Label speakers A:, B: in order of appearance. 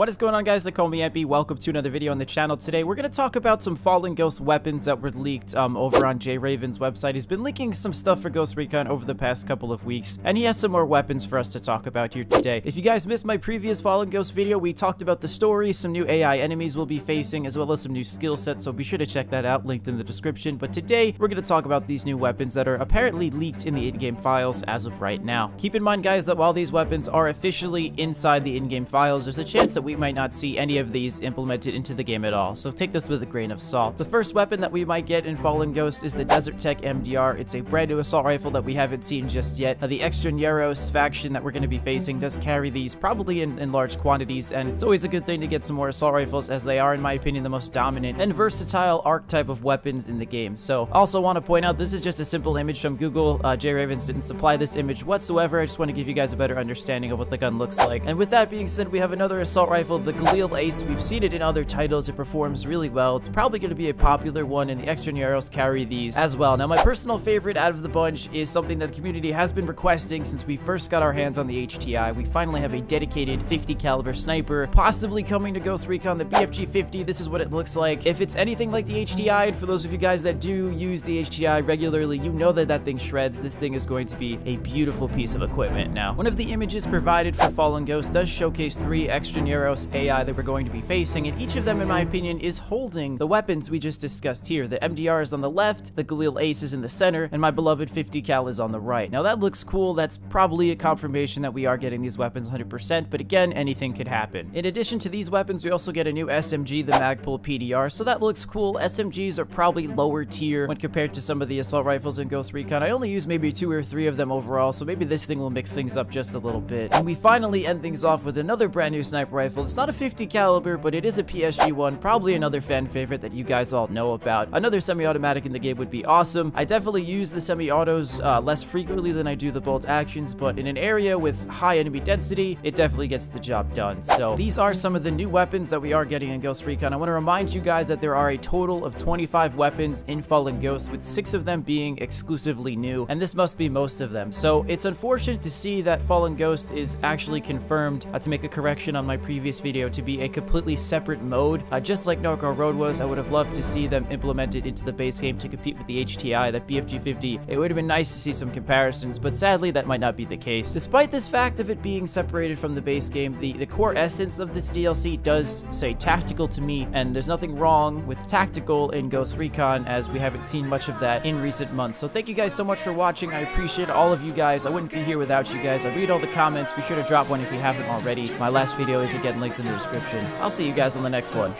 A: What is going on, guys? They call me MP. Welcome to another video on the channel. Today we're going to talk about some Fallen Ghost weapons that were leaked over on JRaven's website. He's been leaking some stuff for Ghost Recon over the past couple of weeks, and he has some more weapons for us to talk about here today. If you guys missed my previous Fallen Ghost video, we talked about the story, some new AI enemies we'll be facing, as well as some new skill sets, so be sure to check that out, linked in the description. But today we're going to talk about these new weapons that are apparently leaked in the in-game files as of right now. Keep in mind, guys, that while these weapons are officially inside the in-game files, there's a chance that we might not see any of these implemented into the game at all, so take this with a grain of salt. The first weapon that we might get in Fallen Ghost is the Desert Tech MDR. It's a brand new assault rifle that we haven't seen just yet. The Extrañeros faction that we're going to be facing does carry these probably in large quantities, and it's always a good thing to get some more assault rifles, as they are, in my opinion, the most dominant and versatile archetype of weapons in the game. So also want to point out, this is just a simple image from Google. JRavens didn't supply this image whatsoever. I just want to give you guys a better understanding of what the gun looks like. And with that being said, we have another assault rifle, the Galil Ace. We've seen it in other titles. It performs really well. It's probably going to be a popular one, and the Extrañeros carry these as well. Now, my personal favorite out of the bunch is something that the community has been requesting since we first got our hands on the HTI. We finally have a dedicated 50 caliber sniper, possibly coming to Ghost Recon, the BFG-50. This is what it looks like. If it's anything like the HTI, and for those of you guys that do use the HTI regularly, you know that that thing shreds. This thing is going to be a beautiful piece of equipment. Now, one of the images provided for Fallen Ghost does showcase 3 Extrañeros AI that we're going to be facing, and each of them, in my opinion, is holding the weapons we just discussed here. The MDR is on the left, the Galil Ace is in the center, and my beloved 50 cal is on the right. Now, that looks cool. That's probably a confirmation that we are getting these weapons 100%, but again, anything could happen. In addition to these weapons, we also get a new SMG, the Magpul PDR, so that looks cool. SMGs are probably lower tier when compared to some of the assault rifles in Ghost Recon. I only use maybe 2 or 3 of them overall, so maybe this thing will mix things up just a little bit. And we finally end things off with another brand new sniper rifle. It's not a 50 caliber, but it is a PSG one, probably another fan favorite that you guys all know about. Another semi-automatic in the game would be awesome. I definitely use the semi-autos less frequently than I do the bolt actions, but in an area with high enemy density, it definitely gets the job done. So these are some of the new weapons that we are getting in Ghost Recon. I want to remind you guys that there are a total of 25 weapons in Fallen Ghost, with 6 of them being exclusively new, and this must be most of them. So it's unfortunate to see that Fallen Ghost is actually confirmed, to make a correction on my previous video, to be a completely separate mode. Just like Narco Road was, I would have loved to see them implemented into the base game to compete with the HTI, that BFG-50. It would have been nice to see some comparisons, but sadly that might not be the case. Despite this fact of it being separated from the base game, the core essence of this DLC does say tactical to me, and there's nothing wrong with tactical in Ghost Recon, as we haven't seen much of that in recent months. So thank you guys so much for watching. I appreciate all of you guys. I wouldn't be here without you guys. I read all the comments. Be sure to drop one if you haven't already. My last video is again linked in the description. I'll see you guys on the next one.